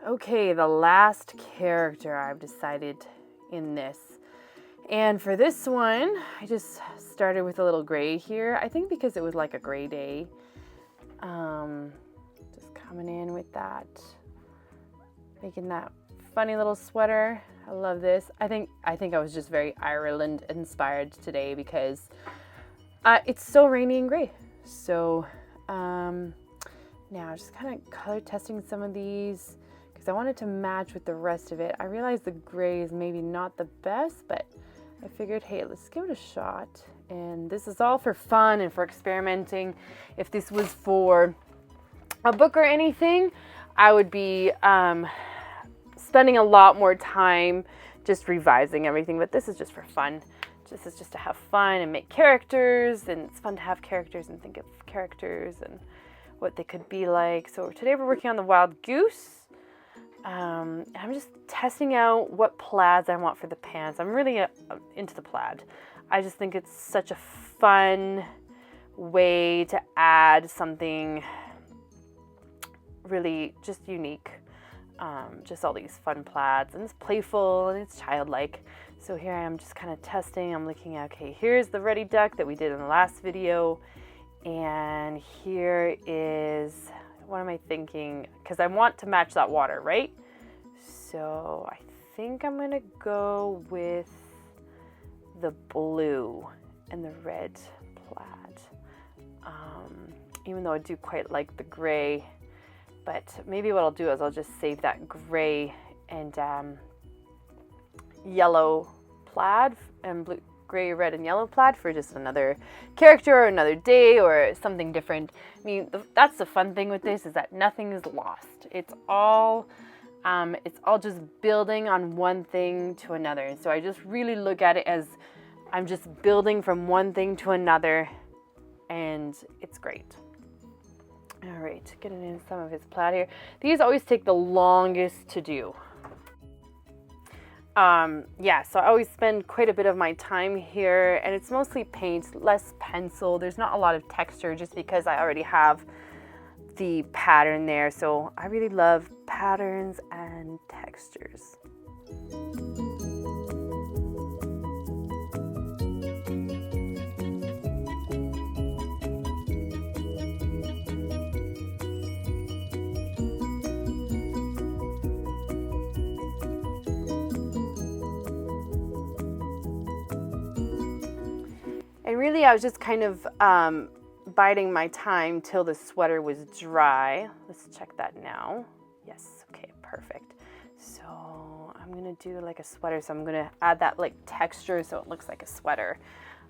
Okay, the last character I've decided in this. And for this one, I just started with a little gray here. I think because it was like a gray day. Just coming in with that. Making that funny little sweater. I love this. I think I was just very Ireland inspired today because it's so rainy and gray. So now just kind of color testing some of these because I wanted to match with the rest of it. I realized the gray is maybe not the best, but I figured, hey, let's give it a shot. And this is all for fun and for experimenting. If this was for a book or anything, I would be spending a lot more time just revising everything. But this is just for fun. This is just to have fun and make characters. And it's fun to have characters and think of characters and what they could be like. So today we're working on the wild goose. I'm just testing out what plaids I want for the pants. I'm really into the plaid. I just think it's such a fun way to add something really just unique. Just all these fun plaids, and it's playful and it's childlike. So here I am just kind of testing. I'm looking at, okay, here's the ready duck that we did in the last video. And here is, what am I thinking? Because I want to match that water, right? So I think I'm gonna go with the blue and the red plaid. Even though I do quite like the gray, but maybe what I'll do is I'll just save that gray and yellow plaid and blue, gray, red, and yellow plaid for just another character or another day or something different. I mean, that's the fun thing with this is that nothing is lost. It's all just building on one thing to another. And so I just really look at it as I'm just building from one thing to another, and it's great. All right, getting in some of his plaid here. These always take the longest to do. Yeah, so I always spend quite a bit of my time here, and it's mostly paint, less pencil. There's not a lot of texture just because I already have the pattern there. So I really love patterns and textures. And really, I was just kind of biding my time till the sweater was dry. Let's check that now. Yes, okay, perfect. So I'm gonna do like a sweater. So I'm gonna add that like texture so it looks like a sweater.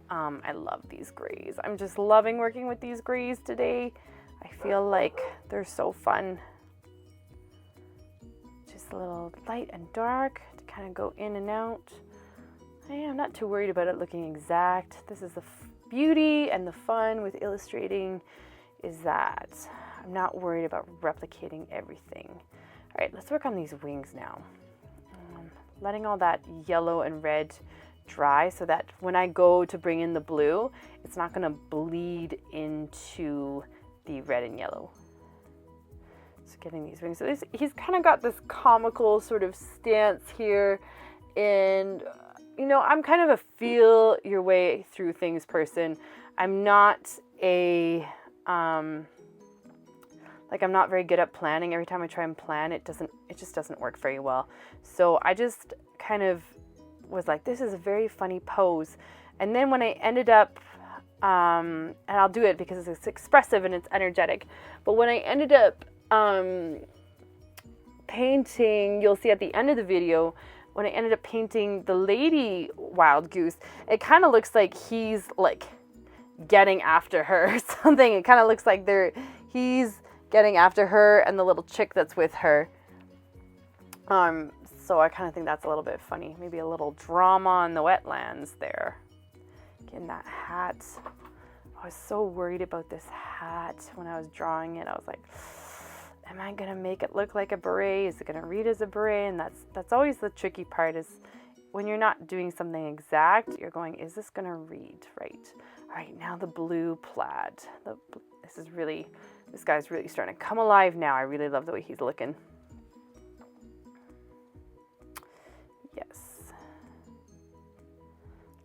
I love these grays. I'm just loving working with these grays today. I feel like they're so fun. Just a little light and dark to kind of go in and out. I'm not too worried about it looking exact. This is the beauty and the fun with illustrating is that I'm not worried about replicating everything. All right, let's work on these wings now. Letting all that yellow and red dry so that when I go to bring in the blue, it's not gonna bleed into the red and yellow. So getting these wings. So he's kind of got this comical sort of stance here, and you know, I'm kind of a feel your way through things person. I'm not a, I'm not very good at planning. Every time I try and plan, it just doesn't work very well. So I just kind of was like, this is a very funny pose. And then when I ended up, and I'll do it because it's expressive and it's energetic. But when I ended up painting, you'll see at the end of the video, when I ended up painting the lady wild goose, it kind of looks like he's like getting after her or something. It kind of looks like he's getting after her and the little chick that's with her. So I kind of think that's a little bit funny. Maybe a little drama on the wetlands there. Getting that hat. I was so worried about this hat when I was drawing it. I was like, am I gonna make it look like a beret? Is it gonna read as a beret? And that's always the tricky part, is when you're not doing something exact, you're going, is this gonna read right? All right, now the blue plaid. This guy's really starting to come alive now. I really love the way he's looking. Yes.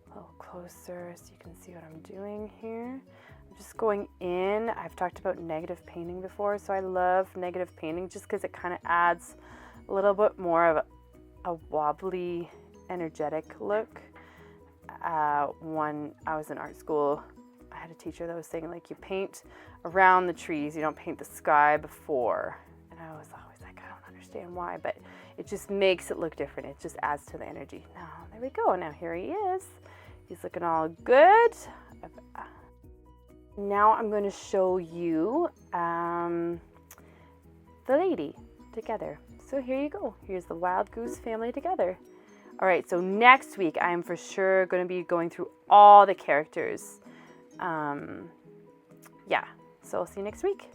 A little closer so you can see what I'm doing here. I'm just going in. I've talked about negative painting before, so I love negative painting just because it kind of adds a little bit more of a wobbly, energetic look. When I was in art school, I had a teacher that was saying, like, you paint around the trees, you don't paint the sky before. And I was always like, I don't understand why, but it just makes it look different. It just adds to the energy. Now, there we go. Now here he is. He's looking all good. Now I'm going to show you the lady together. So here you go. Here's the wild goose family together. All right, so next week I'm for sure going to be going through all the characters. Yeah, so I'll see you next week.